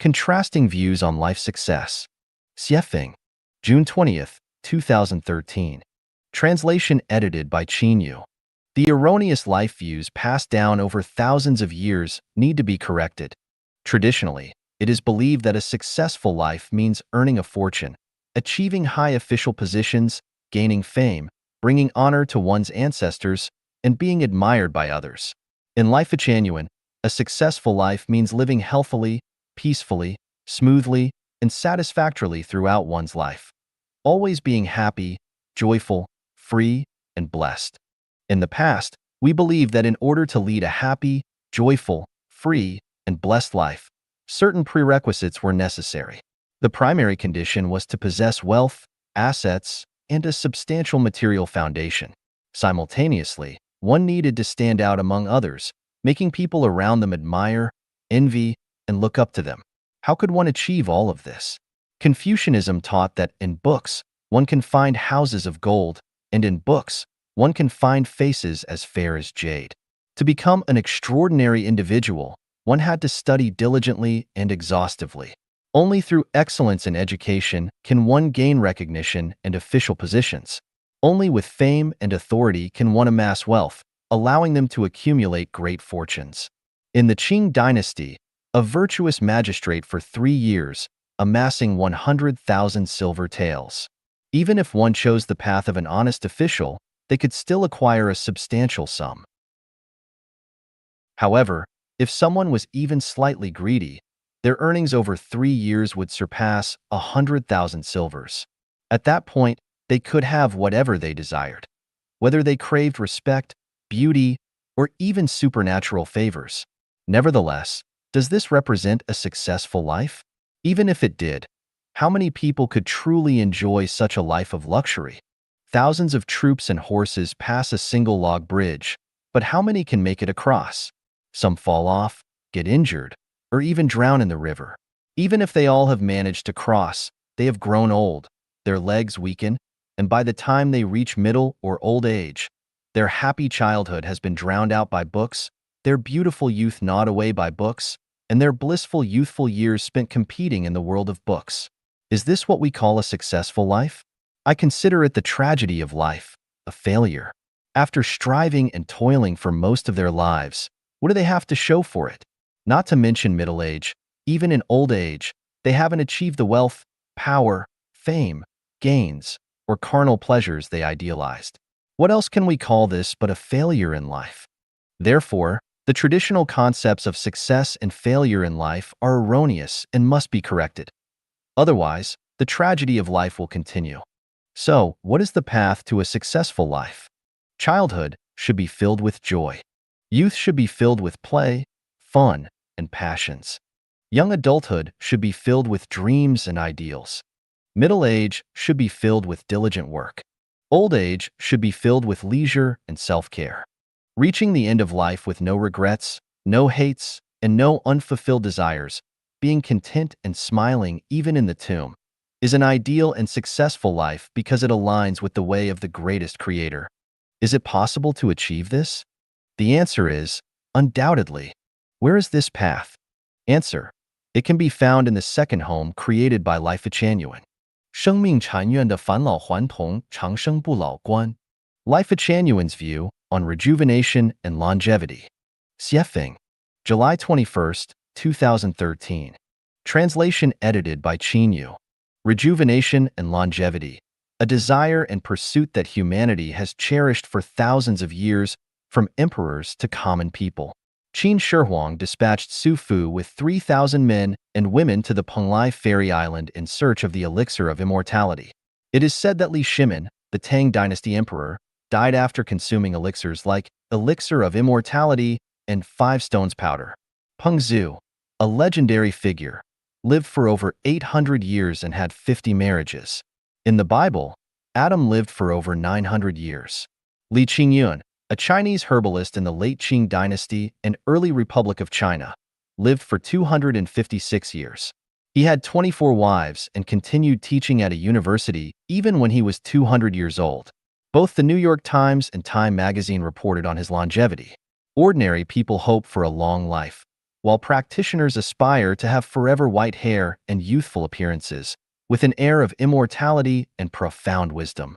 Contrasting Views on Life Success. Xiefeng, June 20th, 2013. Translation edited by Qin Yu. The erroneous life views passed down over thousands of years need to be corrected. Traditionally, it is believed that a successful life means earning a fortune, achieving high official positions, gaining fame, bringing honor to one's ancestors, and being admired by others. In Life Genuine, a successful life means living healthily, peacefully, smoothly, and satisfactorily throughout one's life, always being happy, joyful, free, and blessed. In the past, we believed that in order to lead a happy, joyful, free, and blessed life, certain prerequisites were necessary. The primary condition was to possess wealth, assets, and a substantial material foundation. Simultaneously, one needed to stand out among others, making people around them admire, envy, and look up to them. How could one achieve all of this? Confucianism taught that in books, one can find houses of gold, and in books, one can find faces as fair as jade. To become an extraordinary individual, one had to study diligently and exhaustively. Only through excellence in education can one gain recognition and official positions. Only with fame and authority can one amass wealth, allowing them to accumulate great fortunes. In the Qing dynasty, a virtuous magistrate for 3 years, amassing 100,000 silver taels. Even if one chose the path of an honest official, they could still acquire a substantial sum. However, if someone was even slightly greedy, their earnings over 3 years would surpass 100,000 silvers. At that point, they could have whatever they desired, whether they craved respect, beauty, or even supernatural favors. Nevertheless, does this represent a successful life? Even if it did, how many people could truly enjoy such a life of luxury? Thousands of troops and horses pass a single log bridge, but how many can make it across? Some fall off, get injured, or even drown in the river. Even if they all have managed to cross, they have grown old, their legs weaken, and by the time they reach middle or old age, their happy childhood has been drowned out by books, their beautiful youth gnawed away by books, and their blissful youthful years spent competing in the world of books. Is this what we call a successful life? I consider it the tragedy of life, a failure. After striving and toiling for most of their lives, what do they have to show for it? Not to mention middle age, even in old age, they haven't achieved the wealth, power, fame, gains, or carnal pleasures they idealized. What else can we call this but a failure in life? Therefore, the traditional concepts of success and failure in life are erroneous and must be corrected. Otherwise, the tragedy of life will continue. So, what is the path to a successful life? Childhood should be filled with joy. Youth should be filled with play, fun, and passions. Young adulthood should be filled with dreams and ideals. Middle age should be filled with diligent work. Old age should be filled with leisure and self-care. Reaching the end of life with no regrets, no hates, and no unfulfilled desires, being content and smiling even in the tomb, is an ideal and successful life because it aligns with the way of the greatest creator. Is it possible to achieve this? The answer is, undoubtedly. Where is this path? Answer: it can be found in the second home created by Life Genuine. 生命禅院的返老还童长生不老观. Life Genuine's view on rejuvenation and longevity. Xiefeng, July 21st, 2013. Translation edited by Qin Yu. Rejuvenation and longevity, a desire and pursuit that humanity has cherished for thousands of years, from emperors to common people. Qin Shi Huang dispatched Su Fu with 3,000 men and women to the Penglai Fairy Island in search of the elixir of immortality. It is said that Li Shimin, the Tang Dynasty emperor, died after consuming elixirs like Elixir of Immortality and 5 Stones Powder. Peng Zhu, a legendary figure, lived for over 800 years and had 50 marriages. In the Bible, Adam lived for over 900 years. Li Qingyun, a Chinese herbalist in the late Qing dynasty and early Republic of China, lived for 256 years. He had 24 wives and continued teaching at a university even when he was 200 years old. Both the New York Times and Time magazine reported on his longevity. Ordinary people hope for a long life, while practitioners aspire to have forever white hair and youthful appearances, with an air of immortality and profound wisdom.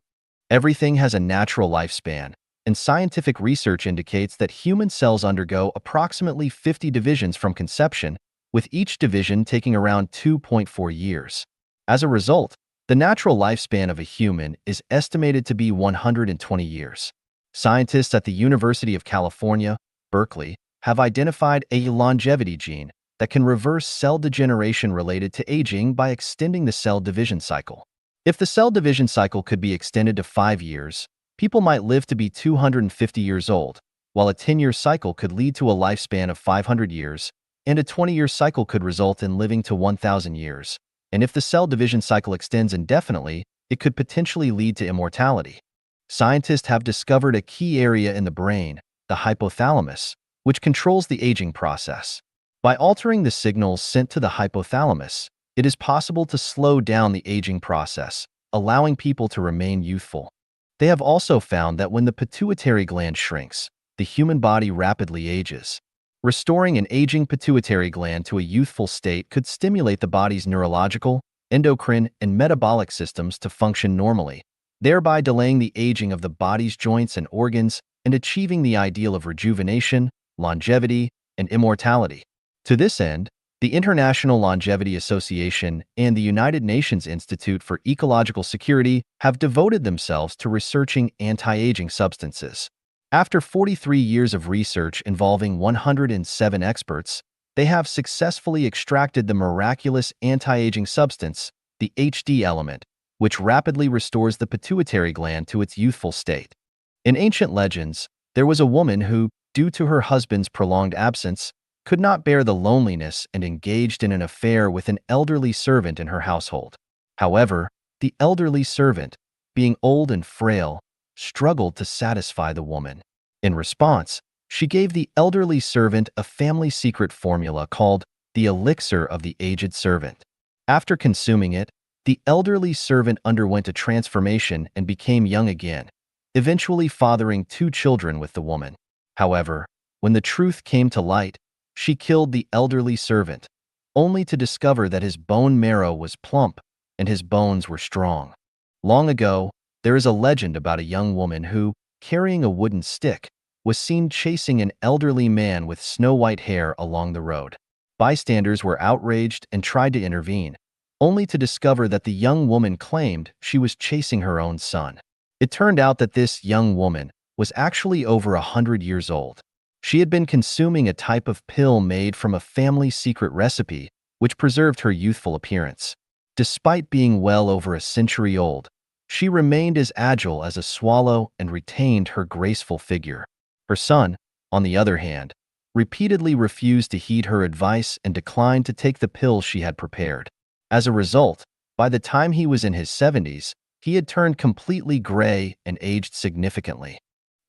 Everything has a natural lifespan, and scientific research indicates that human cells undergo approximately 50 divisions from conception, with each division taking around 2.4 years. As a result, the natural lifespan of a human is estimated to be 120 years. Scientists at the University of California, Berkeley, have identified a longevity gene that can reverse cell degeneration related to aging by extending the cell division cycle. If the cell division cycle could be extended to 5 years, people might live to be 250 years old, while a 10-year cycle could lead to a lifespan of 500 years, and a 20-year cycle could result in living to 1,000 years. And if the cell division cycle extends indefinitely, it could potentially lead to immortality. Scientists have discovered a key area in the brain, the hypothalamus, which controls the aging process. By altering the signals sent to the hypothalamus, it is possible to slow down the aging process, allowing people to remain youthful. They have also found that when the pituitary gland shrinks, the human body rapidly ages. Restoring an aging pituitary gland to a youthful state could stimulate the body's neurological, endocrine, and metabolic systems to function normally, thereby delaying the aging of the body's joints and organs and achieving the ideal of rejuvenation, longevity, and immortality. To this end, the International Longevity Association and the United Nations Institute for Ecological Security have devoted themselves to researching anti-aging substances. After 43 years of research involving 107 experts, they have successfully extracted the miraculous anti-aging substance, the HD element, which rapidly restores the pituitary gland to its youthful state. In ancient legends, there was a woman who, due to her husband's prolonged absence, could not bear the loneliness and engaged in an affair with an elderly servant in her household. However, the elderly servant, being old and frail, struggled to satisfy the woman. In response, she gave the elderly servant a family secret formula called the elixir of the aged servant. After consuming it, the elderly servant underwent a transformation and became young again, eventually fathering 2 children with the woman. However, when the truth came to light, she killed the elderly servant, only to discover that his bone marrow was plump and his bones were strong. Long ago, there is a legend about a young woman who, carrying a wooden stick, was seen chasing an elderly man with snow-white hair along the road. Bystanders were outraged and tried to intervene, only to discover that the young woman claimed she was chasing her own son. It turned out that this young woman was actually over 100 years old. She had been consuming a type of pill made from a family secret recipe, which preserved her youthful appearance. Despite being well over a century old, she remained as agile as a swallow and retained her graceful figure. Her son, on the other hand, repeatedly refused to heed her advice and declined to take the pills she had prepared. As a result, by the time he was in his 70s, he had turned completely gray and aged significantly.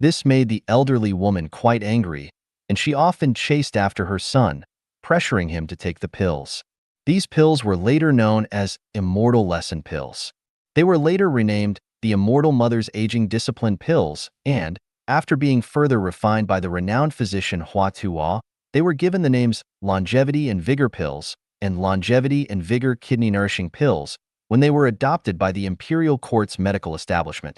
This made the elderly woman quite angry, and she often chased after her son, pressuring him to take the pills. These pills were later known as Immortal Lesson Pills. They were later renamed the Immortal Mother's Aging Discipline Pills, and, after being further refined by the renowned physician Hua Tuo, they were given the names Longevity and Vigor Pills and Longevity and Vigor Kidney Nourishing Pills when they were adopted by the Imperial Court's medical establishment.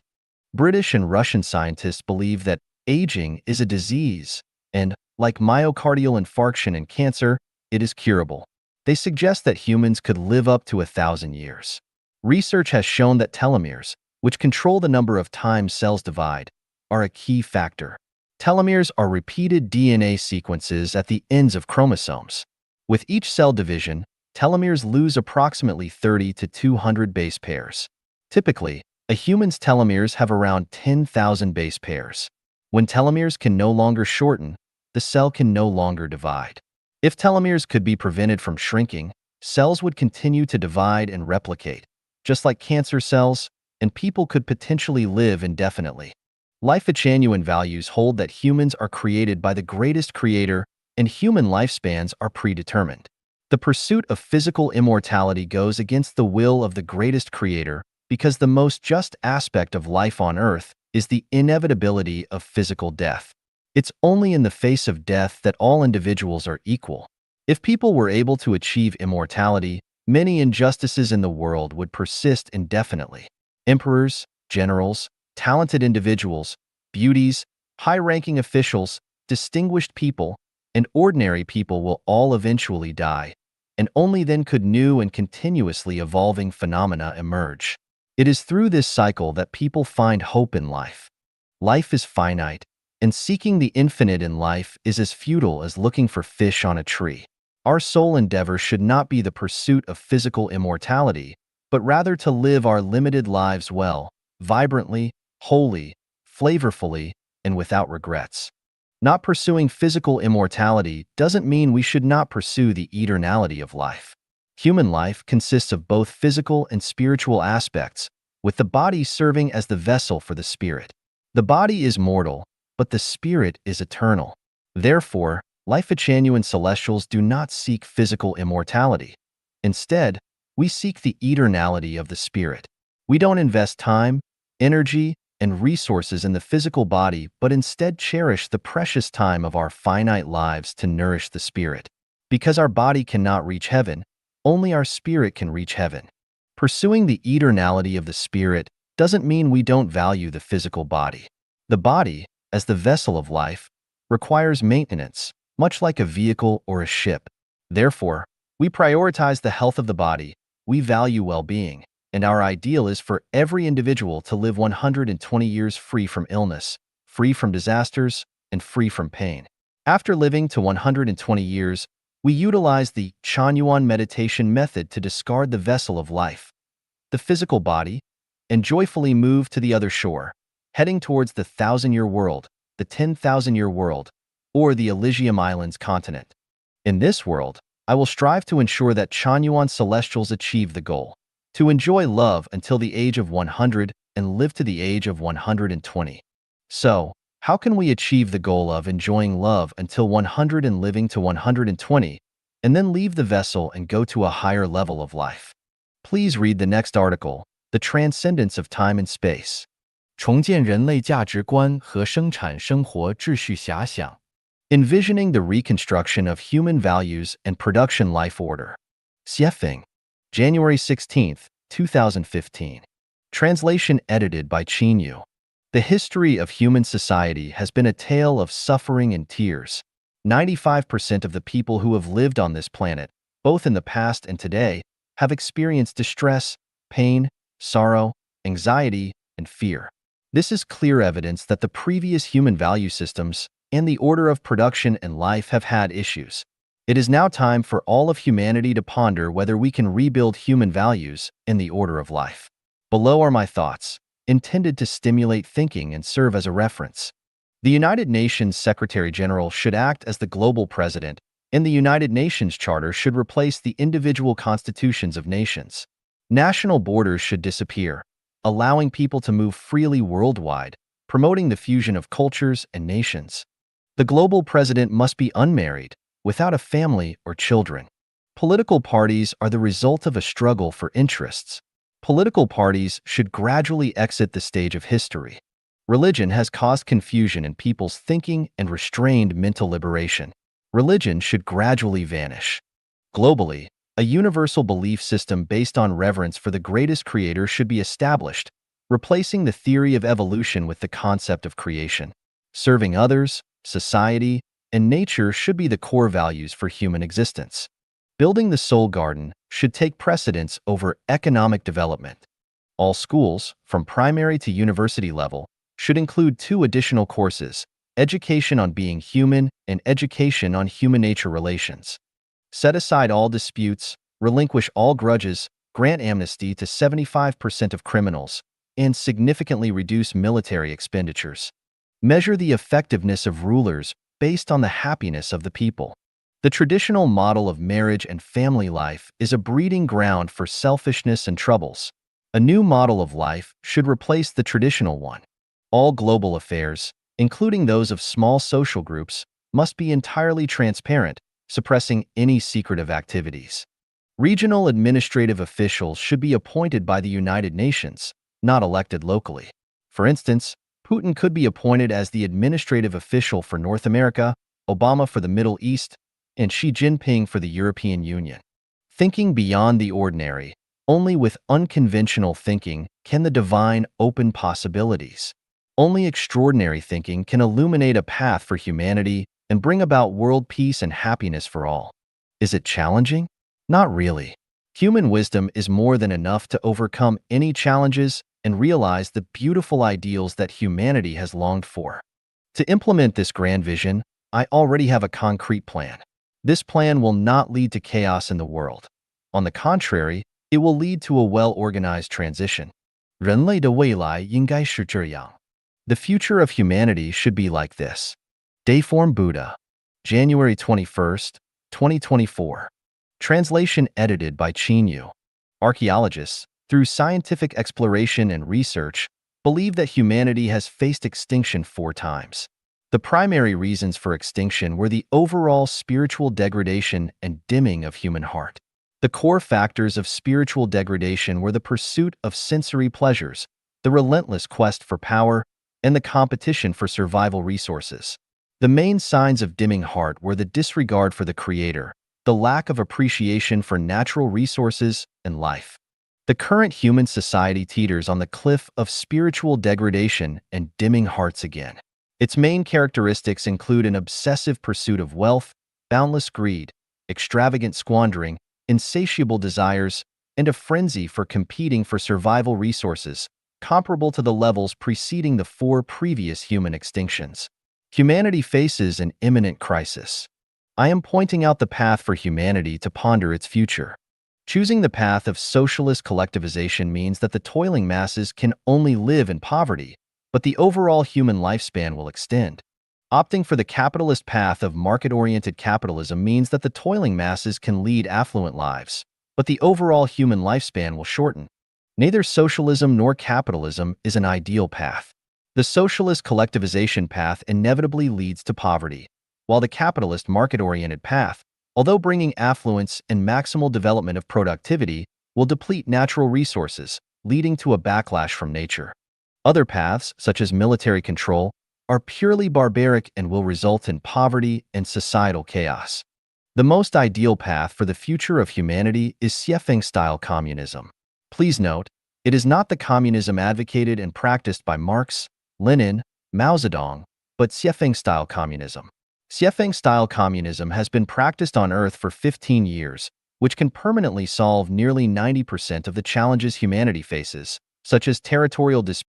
British and Russian scientists believe that aging is a disease, and, like myocardial infarction and cancer, it is curable. They suggest that humans could live up to 1,000 years. Research has shown that telomeres, which control the number of times cells divide, are a key factor. Telomeres are repeated DNA sequences at the ends of chromosomes. With each cell division, telomeres lose approximately 30 to 200 base pairs. Typically, a human's telomeres have around 10,000 base pairs. When telomeres can no longer shorten, the cell can no longer divide. If telomeres could be prevented from shrinking, cells would continue to divide and replicate, just like cancer cells, and people could potentially live indefinitely. Life-Genuine values hold that humans are created by the greatest creator and human lifespans are predetermined. The pursuit of physical immortality goes against the will of the greatest creator because the most just aspect of life on earth is the inevitability of physical death. It's only in the face of death that all individuals are equal. If people were able to achieve immortality, many injustices in the world would persist indefinitely. Emperors, generals, talented individuals, beauties, high-ranking officials, distinguished people, and ordinary people will all eventually die, and only then could new and continuously evolving phenomena emerge. It is through this cycle that people find hope in life. Life is finite, and seeking the infinite in life is as futile as looking for fish on a tree. Our sole endeavor should not be the pursuit of physical immortality, but rather to live our limited lives well, vibrantly, wholly, flavorfully, and without regrets. Not pursuing physical immortality doesn't mean we should not pursue the eternality of life. Human life consists of both physical and spiritual aspects, with the body serving as the vessel for the spirit. The body is mortal, but the spirit is eternal. Therefore, Life-Genuine Celestials do not seek physical immortality. Instead, we seek the eternality of the spirit. We don't invest time, energy, and resources in the physical body, but instead cherish the precious time of our finite lives to nourish the spirit. Because our body cannot reach heaven, only our spirit can reach heaven. Pursuing the eternality of the spirit doesn't mean we don't value the physical body. The body, as the vessel of life, requires maintenance, much like a vehicle or a ship. Therefore, we prioritize the health of the body, we value well-being, and our ideal is for every individual to live 120 years free from illness, free from disasters, and free from pain. After living to 120 years, we utilize the Chanyuan meditation method to discard the vessel of life, the physical body, and joyfully move to the other shore, heading towards the 1,000-year world, the 10,000-year world, or the Elysium Islands continent. In this world, I will strive to ensure that Chanyuan Celestials achieve the goal, to enjoy love until the age of 100 and live to the age of 120. So, how can we achieve the goal of enjoying love until 100 and living to 120, and then leave the vessel and go to a higher level of life? Please read the next article, The Transcendence of Time and Space. 重建人类价值观和生产生活秩序遐想 Envisioning the reconstruction of human values and production life order. Xiefeng, January 16, 2015. Translation edited by Qin Yu. The history of human society has been a tale of suffering and tears. 95% of the people who have lived on this planet, both in the past and today, have experienced distress, pain, sorrow, anxiety, and fear. This is clear evidence that the previous human value systems and the order of production and life have had issues. It is now time for all of humanity to ponder whether we can rebuild human values in the order of life. Below are my thoughts, intended to stimulate thinking and serve as a reference. The United Nations Secretary-General should act as the global president, and the United Nations Charter should replace the individual constitutions of nations. National borders should disappear, allowing people to move freely worldwide, promoting the fusion of cultures and nations. The global president must be unmarried, without a family or children. Political parties are the result of a struggle for interests. Political parties should gradually exit the stage of history. Religion has caused confusion in people's thinking and restrained mental liberation. Religion should gradually vanish. Globally, a universal belief system based on reverence for the greatest creator should be established, replacing the theory of evolution with the concept of creation. Serving others, society, and nature should be the core values for human existence. Building the soul garden should take precedence over economic development. All schools, from primary to university level, should include 2 additional courses: education on being human and education on human-nature relations. Set aside all disputes, relinquish all grudges, grant amnesty to 75% of criminals, and significantly reduce military expenditures. Measure the effectiveness of rulers based on the happiness of the people. The traditional model of marriage and family life is a breeding ground for selfishness and troubles. A new model of life should replace the traditional one. All global affairs, including those of small social groups, must be entirely transparent, suppressing any secretive activities. Regional administrative officials should be appointed by the United Nations, not elected locally. For instance, Putin could be appointed as the administrative official for North America, Obama for the Middle East, and Xi Jinping for the European Union. Thinking beyond the ordinary, only with unconventional thinking can the divine open possibilities. Only extraordinary thinking can illuminate a path for humanity and bring about world peace and happiness for all. Is it challenging? Not really. Human wisdom is more than enough to overcome any challenges and realize the beautiful ideals that humanity has longed for. To implement this grand vision, I already have a concrete plan. This plan will not lead to chaos in the world. On the contrary, it will lead to a well-organized transition. 人类的未来应该是这样. The future of humanity should be like this. Dayform Buddha. January 21st, 2024. Translation edited by Qin Yu. Archaeologists, through scientific exploration and research, believe that humanity has faced extinction 4 times. The primary reasons for extinction were the overall spiritual degradation and dimming of human heart. The core factors of spiritual degradation were the pursuit of sensory pleasures, the relentless quest for power, and the competition for survival resources. The main signs of dimming heart were the disregard for the Creator, the lack of appreciation for natural resources and life. The current human society teeters on the cliff of spiritual degradation and dimming hearts again. Its main characteristics include an obsessive pursuit of wealth, boundless greed, extravagant squandering, insatiable desires, and a frenzy for competing for survival resources, comparable to the levels preceding the 4 previous human extinctions. Humanity faces an imminent crisis. I am pointing out the path for humanity to ponder its future. Choosing the path of socialist collectivization means that the toiling masses can only live in poverty, but the overall human lifespan will extend. Opting for the capitalist path of market-oriented capitalism means that the toiling masses can lead affluent lives, but the overall human lifespan will shorten. Neither socialism nor capitalism is an ideal path. The socialist collectivization path inevitably leads to poverty, while the capitalist market-oriented path, although bringing affluence and maximal development of productivity, will deplete natural resources, leading to a backlash from nature. Other paths, such as military control, are purely barbaric and will result in poverty and societal chaos. The most ideal path for the future of humanity is Xiefeng-style communism. Please note, it is not the communism advocated and practiced by Marx, Lenin, Mao Zedong, but Xiefeng-style communism. Xiefeng-style communism has been practiced on Earth for 15 years, which can permanently solve nearly 90% of the challenges humanity faces, such as territorial disputes,